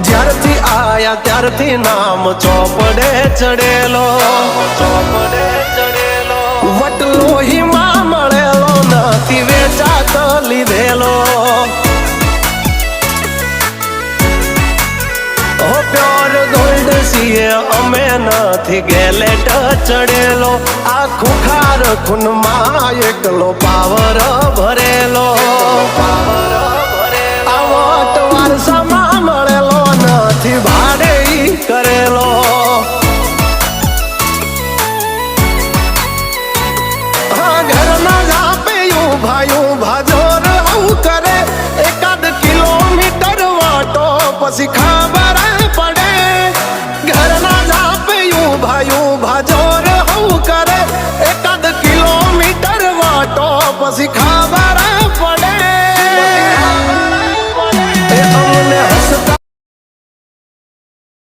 જ્યારથી આયા ત્યારથી નામ ચોપડે ચડેલો, વટલો હિમા મળેલો નથી વેચાત લીધેલો. ઓ પ્યોર ગોલ્ડ છીએ અમે નથી ગેલેટ ચડેલો. આ ખુખાર ખૂનમાં એકલો પાવર ભરેલો. આ વટ વારસામાં મળેલો નથી ભાડે ઈ કરેલો. હા ઘરના જાપે ઊભા જોર આવું કરે. એકાદ કિલોમીટર વાટો પછી ખબર પડે. ઘરના જાપે ઊભા જોર આવું કરે. એકાદ કિલોમીટર વાટો પછી